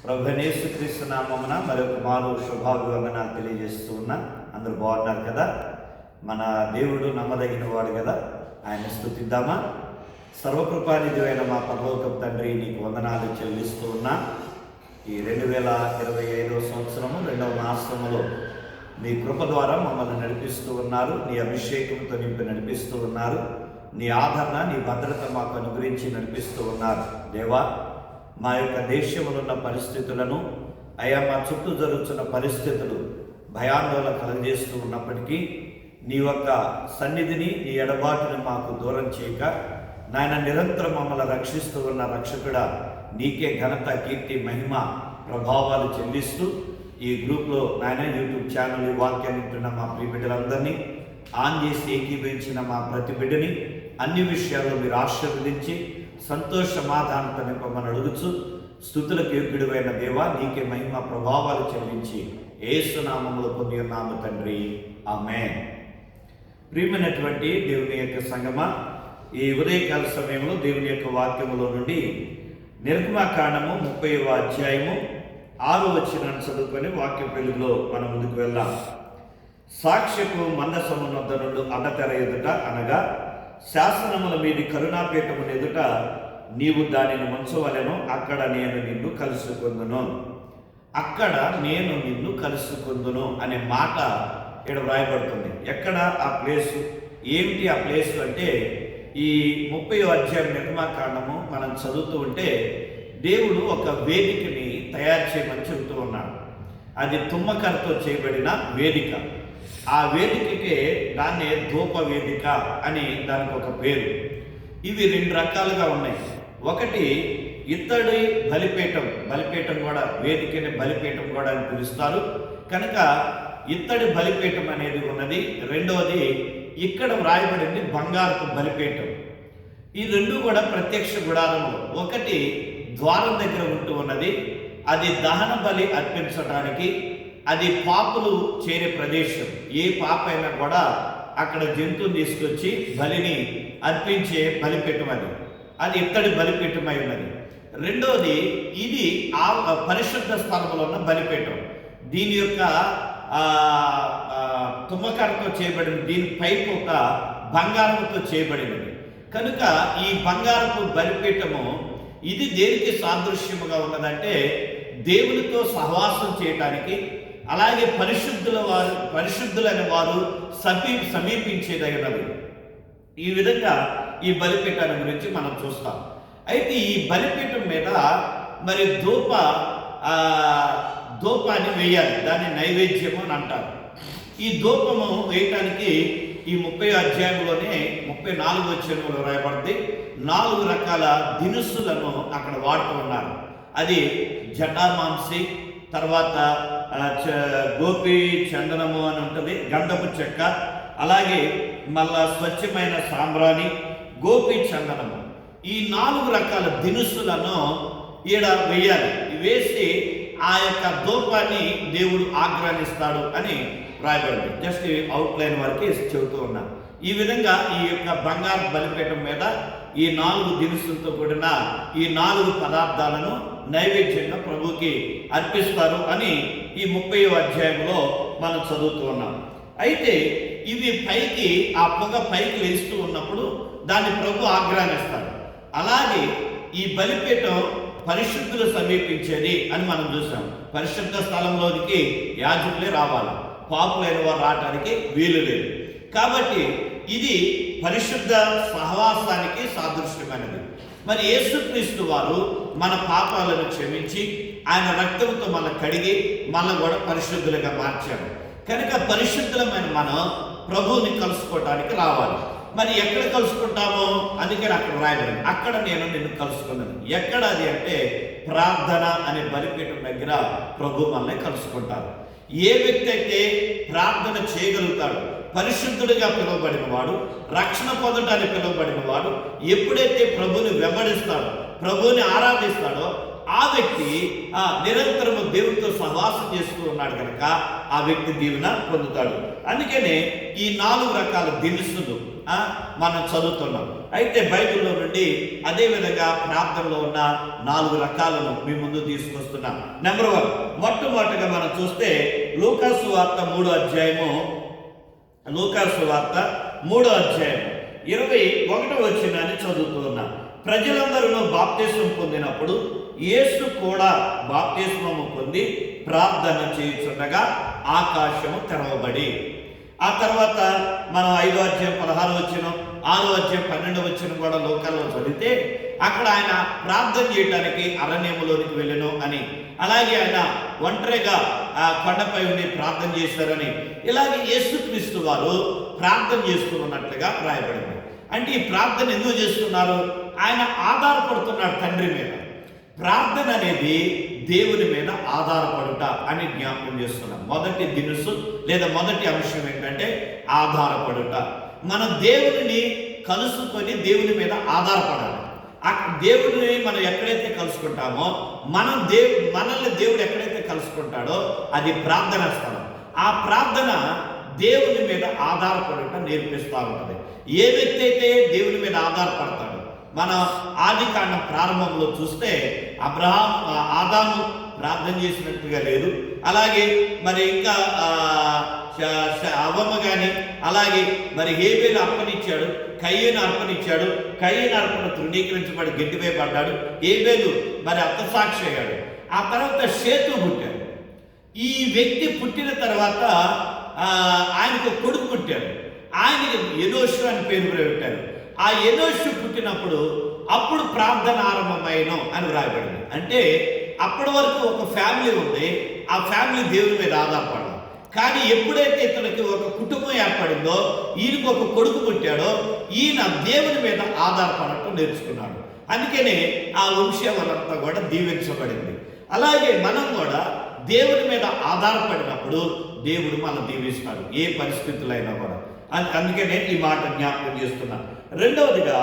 ప్రభువైన యేసుక్రీస్తు నామమున మరొక మారు శుభాభివందనాలు తెలియజేస్తూ ఉన్నా. అందరూ బాగున్నారు కదా? మన దేవుడు నమ్మదగిన వాడు కదా, ఆయన స్తుతిద్దామా? సర్వకృపానిధి అయిన మా పరలోకపు తండ్రి, నీకు వందనాలు చెల్లిస్తూ ఉన్నా. ఈ 2025 సంవత్సరము 2వ మాసములో నీ కృప ద్వారా మమ్మల్ని నడిపిస్తూ ఉన్నారు. నీ అభిషేకంతో నింపి నడిపిస్తూ ఉన్నారు. నీ ఆదరణ, నీ భద్రత మాకు అనుగ్రహించి నడిపిస్తూ ఉన్నారు. దేవా, మా యొక్క దేశంలో ఉన్న పరిస్థితులను, అయా మా చుట్టూ జరుగుతున్న పరిస్థితులు భయాందోళన కలుగజేస్తూ ఉన్నప్పటికీ నీ యొక్క సన్నిధిని, నీ ఎడబాటుని మాకు దూరం చేయక నాయన నిరంతరం మమ్మల్ని రక్షిస్తూ ఉన్న రక్షకుడా, నీకే ఘనత, కీర్తి, మహిమ, ప్రభావాలు చెల్లిస్తూ ఈ గ్రూప్లో నాయన యూట్యూబ్ ఛానల్ ఈ వాక్యాన్ని వింటున్న మా ప్రియ బిడ్డలందరినీ ఆన్ చేసి ఏకీభవించిన మా ప్రతి బిడ్డని అన్ని విషయాల్లో మీరు ఆశీర్వదించి సంతోష సమాధానంతో నింపమని అడుగుచు, స్తుతులకు యోగ్యుడైన దేవా, నీకే మహిమ ప్రభావాలు చెల్లించి యేసు నామములో పొంది ఉన్నాము తండ్రి, ఆమేన్. ప్రియమైనటువంటి దేవుని యొక్క సంగమా, ఈ ఉదయకాల సమయంలో దేవుని యొక్క వాక్యములో నుండి నిర్గమకాండము 30వ అధ్యాయము 6వ వచనాన్ని చదువుకొని వాక్య వెలుగులో మనం ముందుకు వెళ్దాం. సాక్ష్యపు మందసము వద్ద నుండి అడ్డతెర ఎదుట, అనగా శాసనముల మీది కరుణాపీఠమును ఎదుట నీవు దానిని ఉంచవలెను. అక్కడ నేను నిన్ను కలుసుకుందును, అక్కడ నేను నిన్ను కలుసుకుందును అనే మాట ఇక్కడ వ్రాయబడుతుంది. ఎక్కడ ఆ ప్లేసు, ఏమిటి ఆ ప్లేసు అంటే, ఈ 30వ అధ్యాయం నిర్గమకాండము మనం చదువుతూ ఉంటే దేవుడు ఒక వేదికని తయారు చేయమని చెబుతూ ఉన్నాడు. అది తుమ్మకరతో చేయబడిన వేదిక. ఆ వేదికకే దాన్నే ధూప వేదిక అని దానికి ఒక పేరు. ఇవి 2 రకాలుగా ఉన్నాయి. ఒకటి ఇత్తడి బలిపీఠం, బలిపీఠం కూడా వేదికని బలిపీఠం కూడా అని పిలుస్తారు కనుక ఇత్తడి బలిపీఠం అనేది ఉన్నది. రెండవది ఇక్కడ వ్రాయబడింది బంగారపు బలిపీఠం. ఈ 2 కూడా ప్రత్యక్ష గుడారంలో, ఒకటి ద్వారం దగ్గర ఉంటూ ఉన్నది, అది దహన బలి అర్పించడానికి, అది పాపులు చేరే ప్రదేశం. ఏ పాప అయినా కూడా అక్కడ జంతువుని తీసుకొచ్చి బలిని అర్పించే బలిపీఠం అది ఇత్తడి బలిపీఠమై ఉన్నది. రెండవది ఇది ఆ పరిశుద్ధ స్థలంలో ఉన్న బలిపీఠం. దీని యొక్క తుమ్మకరతో చేయబడిన, దీని పైపు ఒక బంగారంతో చేయబడినది కనుక ఈ బంగారపు బలిపీఠము ఇది దేనికి సాదృశ్యముగా ఉన్నదంటే, దేవునితో సహవాసం చేయటానికి, అలాగే పరిశుద్ధులైన వారు సమీపించేదగినది. ఈ విధంగా ఈ బలిపీఠాన్ని గురించి మనం చూస్తాం. అయితే ఈ బలిపీఠం మీద మరి ధూపాన్ని వేయాలి, దాన్ని నైవేద్యము అని అంటారు. ఈ ధూపము వేయటానికి ఈ 30వ అధ్యాయంలోనే 34వ వచనంలో రాయబడింది. 4 రకాల దినుసులను అక్కడ వాడుతూ ఉన్నారు. అది జటామాంసి, తర్వాత గోపి చందనము అని ఉంటుంది, గంధపు చెక్క, అలాగే మళ్ళా స్వచ్ఛమైన సాంబ్రాణి, గోపి చందనము. ఈ 4 రకాల దినుసులను ఈడ వేయాలి. వేసి ఆ యొక్క ధూపాన్ని దేవుడు ఆగ్రహిస్తాడు అని రాయబడింది. జస్ట్ అవుట్లైన్ వరకు చెబుతూ ఉన్నాను. ఈ విధంగా ఈ యొక్క బంగారు బలిపీఠం మీద ఈ 4 దినుసులతో కూడిన ఈ 4 పదార్థాలను నైవేద్యంగా ప్రభువుకి అర్పిస్తారు అని ఈ 30వ అధ్యాయంలో మనం చదువుతూ ఉన్నాం. అయితే ఇవి పైకి, ఆ పొగ పైకి లేస్తూ ఉన్నప్పుడు దాన్ని ప్రభు ఆగ్రహిస్తాడు. అలాగే ఈ బలిపీఠం పరిశుద్ధులు సమీపించేది అని మనం చూసాం. పరిశుద్ధ స్థలంలోనికి యాజకులే రావాలి, పాపులైన వారు రావటానికి వీలు లేదు. కాబట్టి ఇది పరిశుద్ధ సహవాసానికి సాదృశ్యమైనది. మరి యేసుక్రీస్తు వారు మన పాపాలను క్షమించి ఆయన రక్తంతో మన కడిగి మన కూడా పరిశుద్ధులుగా మార్చాడు. కనుక పరిశుద్ధులమైన మనం ప్రభువుని కలుసుకోవటానికి రావాలి. మరి ఎక్కడ కలుసుకుంటామో అందుకని అక్కడ రాయబడింది, అక్కడ నేను నిన్ను కలుసుకున్నాను. ఎక్కడ అది అంటే ప్రార్థన అనే బలిపీఠం దగ్గర ప్రభు మనల్ని కలుసుకుంటారు. ఏ వ్యక్తి అయితే ప్రార్థన చేయగలుగుతాడు, పరిశుద్ధుడిగా పిలువబడిన వాడు, రక్షణ పొందడానికి పిలువబడిన వాడు, ఎప్పుడైతే ప్రభుని వెంబడిస్తాడో, ప్రభుని ఆరాధిస్తాడో, ఆ వ్యక్తి నిరంతరము దేవుడితో సహవాసం చేస్తూ ఉన్నాడు కనుక ఆ వ్యక్తి దీవెన పొందుతాడు. అందుకనే ఈ 4 రకాల దినుసులు మనం చదువుతున్నాం. అయితే బైబిల్లో నుండి అదే విధంగా ప్రార్థనలో ఉన్న 4 రకాలను మీ ముందు తీసుకొస్తున్నాం. నెంబర్ 1, మొట్టమొదటిగా మనం చూస్తే లూకాసు వార్త 3వ అధ్యాయము, లూకాసు వార్త 3వ అధ్యాయం 21వ వచనాన్ని చదువుతున్నాం. ప్రజలందరూ బాప్తిస్మం పొందినప్పుడు యేసు కూడా బాప్తిస్మము పొంది ప్రార్థన చేయుచుండగా ఆకాశము తెరవబడి. ఆ తర్వాత మనం 5వ అధ్యాయం 16వ వచనం, 6వ అధ్యాయం 12వ వచనం కూడా లోకాల్లో చదివితే అక్కడ ఆయన ప్రార్థన చేయడానికి అరణ్యములోనికి వెళ్ళను అని, అలాగే ఆయన ఒంటరిగా ఆ కొండపై ఉండి ప్రార్థన చేశారని, ఇలాగే యేసుక్రీస్తు వారు ప్రార్థన చేస్తున్నట్లుగా రాయబడింది. అంటే ఈ ప్రార్థన ఎందుకు చేస్తున్నారు? ఆయన ఆధారపడుతున్నాడు తండ్రి మీద. ప్రార్థన అనేది దేవుని మీద ఆధారపడుట అని జ్ఞాపకం చేస్తున్నాం. మొదటి దినుసు లేదా మొదటి అంశం ఏంటంటే ఆధారపడుట. మనం దేవుని కలుసుకొని దేవుని మీద ఆధారపడాలి. దేవుడిని మనం ఎక్కడైతే కలుసుకుంటామో మనల్ని దేవుడు ఎక్కడైతే కలుసుకుంటాడో అది ప్రార్థనా స్థలం. ఆ ప్రార్థన దేవుని మీద ఆధారపడుట నేర్పిస్తూ ఉంటుంది. ఏ వ్యక్తి అయితే దేవుని మీద ఆధారపడతాడో, మన ఆదికాండం ప్రారంభంలో చూస్తే ఆదాము ప్రార్థన చేసినట్టుగా లేదు. అలాగే మరి ఇంకా అవ్వమ్మ కానీ, అలాగే మరి హేబేలు అర్పణిచ్చాడు, కయ్యను అర్పణిచ్చాడు. కయ్యను అర్పణ తృణీకరించబడి గడ్డిపై పడ్డాడు. హేబేలు మరి అర్థసాక్షి అయ్యాడు. ఆ తర్వాత షేతు పుట్టాడు. ఈ వ్యక్తి పుట్టిన తర్వాత ఆయనకు కొడుకు పుట్టాడు. ఆయనకి ఎనోషు అని పేరు పెట్టారు. ఆ ఎనోషు పుట్టినప్పుడు అప్పుడు ప్రార్థన ఆరంభమైన అని రాయబడింది. అంటే అప్పటి వరకు ఒక ఫ్యామిలీ ఉంది, ఆ ఫ్యామిలీ దేవుని మీద ఆధారపడాలి. కానీ ఎప్పుడైతే ఇతనికి ఒక కుటుంబం ఏర్పడిందో, ఈయనకు ఒక కొడుకు పుట్టాడో, ఈయన దేవుని మీద ఆధారపడటం నేర్చుకున్నాడు. అందుకనే ఆ వంశీయమంతా కూడా దీవించబడింది. అలాగే మనం కూడా దేవుని మీద ఆధారపడినప్పుడు దేవుడు మనం దీవిస్తాడు ఏ పరిస్థితులైనా కూడా. అందుకనే ఈ మాట జ్ఞాపకం చేస్తున్నాను. రెండవదిగా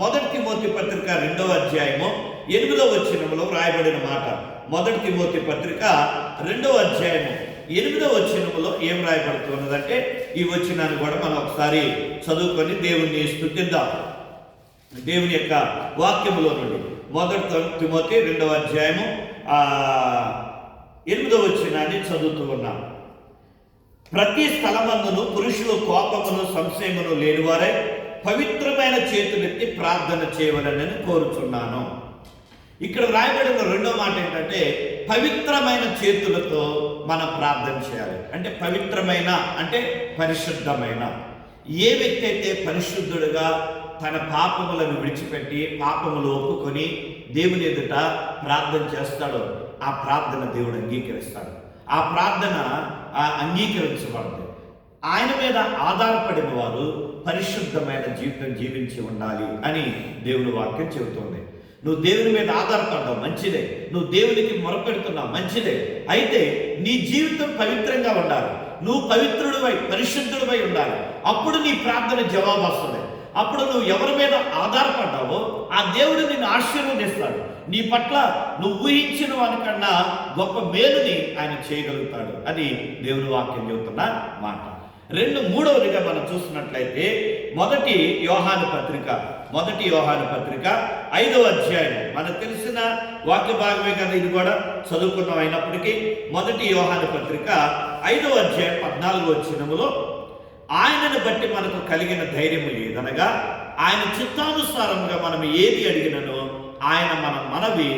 మొదటి తిమోతి పత్రిక 2వ అధ్యాయము 8వ వచనంలో రాయబడిన మాట. మొదటి తిమోతి పత్రిక 2వ అధ్యాయము 8వ వచనంలో ఏం రాయబడుతున్నదంటే ఈ వచనాన్ని కూడా మనం ఒకసారి చదువుకొని దేవుణ్ణి స్తుతిద్దాం. దేవుని యొక్క వాక్యములో నుండి మొదటి తిమోతి 2వ అధ్యాయము 8వ వచనాన్ని చదువుతూ ఉన్నాం. ప్రతి స్థలమందును పురుషులు కోపమును సంశయమును లేనివారై పవిత్రమైన చేతులెత్తి ప్రార్థన చేయవలనని కోరుచున్నాను. ఇక్కడ రాయబడిన రెండో మాట ఏంటంటే పవిత్రమైన చేతులతో మనం ప్రార్థన చేయాలి. అంటే పవిత్రమైన అంటే పరిశుద్ధమైన. ఏ వ్యక్తి అయితే పరిశుద్ధుడుగా తన పాపములను విడిచిపెట్టి పాపములు ఒప్పుకొని దేవుని ఎదుట ప్రార్థన చేస్తాడో ఆ ప్రార్థన దేవుడు అంగీకరిస్తాడు. ఆ ప్రార్థన అంగీకరించబడదు. ఆయన మీద ఆధారపడిన వారు పరిశుద్ధమైన జీవితం జీవించి ఉండాలి అని దేవుని వాక్యం చెబుతుంది. నువ్వు దేవుని మీద ఆధారపడ్డావు మంచిదే, నువ్వు దేవునికి మొరపెడుతున్నావు మంచిదే. అయితే నీ జీవితం పవిత్రంగా ఉండాలి. నువ్వు పవిత్రుడివై పరిశుద్ధుడివై ఉండాలి. అప్పుడు నీ ప్రార్థన జవాబు వస్తుంది. అప్పుడు నువ్వు ఎవరి మీద ఆధారపడ్డావో ఆ దేవుడు నిన్ను ఆశీర్వదిస్తాడు. నీ పట్ల నువ్వు ఊహించిన వానికన్నా గొప్ప మేలుని ఆయన చేయగలుగుతాడు. అది దేవుని వాక్యం చెబుతున్న మాట. మూడవదిగా మనం చూసినట్లయితే మొదటి యోహాను పత్రిక 5వ అధ్యాయం మనకు తెలిసిన వాక్య భాగమే కదా, ఇది కూడా చదువుకున్నాం. అయినప్పటికీ మొదటి యోహాను పత్రిక 5వ అధ్యాయం 14వ వచనములో ఆయనను బట్టి మనకు కలిగిన ధైర్యము ఏదనగా ఆయన చిత్తానుసారంగా మనం ఏది అడిగిననో ఆయన మన మనవి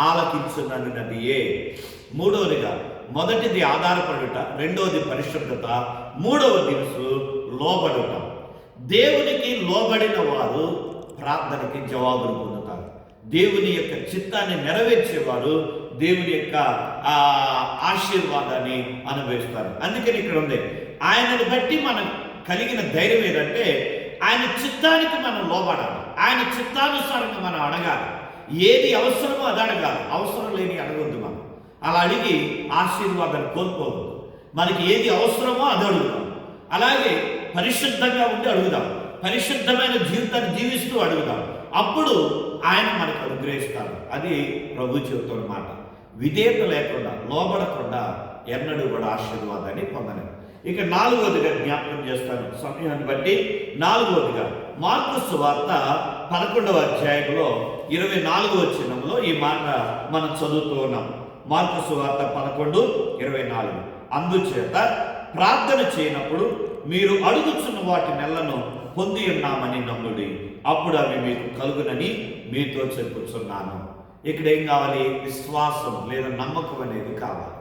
ఆలకించునన్నదియే. మూడవదిగా మొదటిది ఆధారపడుట, రెండవది పరిశుద్ధత, మూడవ దినుసు లోబడుట. దేవునికి లోబడిన వారు ప్రార్థనకి జవాబులు పొందుతారు. దేవుని యొక్క చిత్తాన్ని నెరవేర్చేవారు దేవుని యొక్క ఆశీర్వాదాన్ని అనుభవిస్తారు. అందుకని ఇక్కడ ఉంది ఆయనను బట్టి మనం కలిగిన ధైర్యం ఏదంటే ఆయన చిత్తానికి మనం లోబడాలి. ఆయన చిత్తానుసారంగా మనం అడగాలి. ఏది అవసరమో అది అడగాలి. అవసరం లేని అడగొద్దు. మనం అలా అడిగి ఆశీర్వాదాన్ని కోల్పోవద్దు. మనకి ఏది అవసరమో అది అడుగుదాం. అలాగే పరిశుద్ధంగా ఉండి అడుగుదాం. పరిశుద్ధమైన జీవితాన్ని జీవిస్తూ అడుగుదాం. అప్పుడు ఆయన మనకు అనుగ్రహిస్తారు. అది ప్రభు చెబుతున్న మాట. విధేయత లేకుండా లోబడకుండా ఎన్నడూ కూడా ఆశీర్వాదాన్ని పొందలేదు. ఇక నాలుగవదిగా జ్ఞాపకం చేస్తాను సమయాన్ని బట్టి. నాలుగవదిగా మార్కు సువార్త 11వ అధ్యాయంలో 24వ వచనంలో ఈ మాట మనం చదువుతూ ఉన్నాం. మార్కు సువార్త 11:24. అందుచేత ప్రార్థన చేయనప్పుడు మీరు అడుగుచున్న వాటి నెలను పొంది ఉన్నామని నమ్ముడి, అప్పుడు అవి మీకు కలుగునని మీతో చెప్పుచున్నాను. ఇక్కడ ఏం కావాలి? విశ్వాసం లేదా నమ్మకం అనేది కావాలి.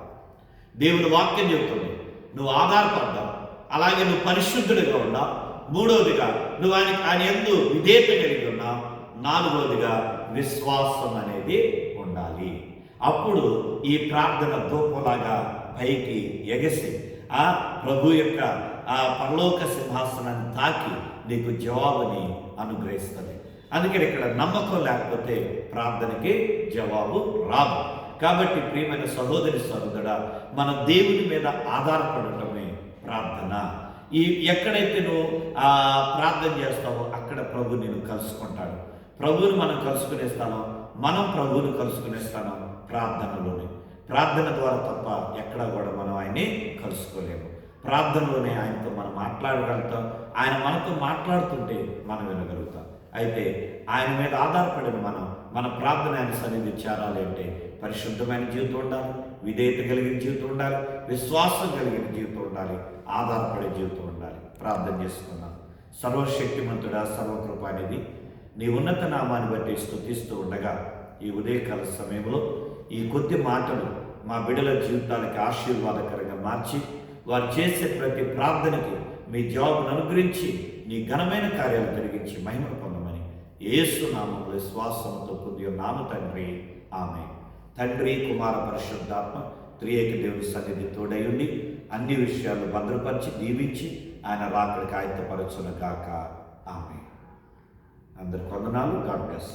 దేవుని వాక్యం చెబుతుంది, నువ్వు ఆధారపడ్డావు, అలాగే నువ్వు పరిశుద్ధుడిగా ఉన్నావు. మూడవదిగా నువ్వు ఆయన యందు విధేయత కలిగి ఉన్నావు. నాలుగవదిగా విశ్వాసం అనేది ఉండాలి. అప్పుడు ఈ ప్రార్థన ధూపంలాగా పైకి ఎగసి ఆ ప్రభు యొక్క ఆ పరలోక సింహాసనాన్ని తాకి నీకు జవాబుని అనుగ్రహిస్తుంది. అందుకని ఇక్కడ నమ్మకం లేకపోతే ప్రార్థనకి జవాబు రాదు. కాబట్టి ప్రియమైన సహోదరి సహోదరుడా, మన దేవుని మీద ఆధారపడటమే ప్రార్థన. ఎక్కడైతే నువ్వు ప్రార్థన చేస్తావో అక్కడ ప్రభు నేను కలుసుకుంటాడు. ప్రభువుని మనం కలుసుకునే స్థలం, మనం ప్రభువుని కలుసుకునే స్థలం ప్రార్థనలోనే. ప్రార్థన ద్వారా తప్ప ఎక్కడ కూడా మనం ఆయన్ని కలుసుకోలేము. ప్రార్థనలోనే ఆయనతో మనం మాట్లాడగలుగుతాం. ఆయన మనతో మాట్లాడుతుంటే మనం వినగలుగుతాం. అయితే ఆయన మీద ఆధారపడిన మన ప్రార్థన ఆయన సన్నిధి చేరాలి అంటే పరిశుద్ధమైన జీవితం ఉండాలి, విధేయత కలిగిన జీవితం ఉండాలి, విశ్వాసం కలిగిన జీవితం ఉండాలి, ఆధారపడే జీవితం ఉండాలి. ప్రార్థన చేసుకున్నాం. సర్వశక్తిమంతుడా, సర్వకృపానిధి, నీ ఉన్నత నామాన్ని బట్టి స్తుతిస్తూ ఉండగా ఈ ఉదయకాల సమయంలో ఈ కొద్ది మాటలు మా బిడ్డల జీవితాలకి ఆశీర్వాదకరంగా మార్చి వారు చేసే ప్రతి ప్రార్థనకి మీ జవాబును అనుగ్రహించి నీ ఘనమైన కార్యాలు జరిగించి మహిమను పొందమని యేసు నామములో విశ్వాసంతో పొంది నామ తండ్రి, ఆమేన్. తండ్రి, కుమార, పరిశుద్ధాత్మ త్రియేక దేవుని సన్నిధి తోడై ఉండి అన్ని విషయాలు భద్రపరిచి దీవించి ఆయన రాకడికి ఆయత్తపరచును గాక. ఆమేన్. అందరికి వందనాలు. God bless.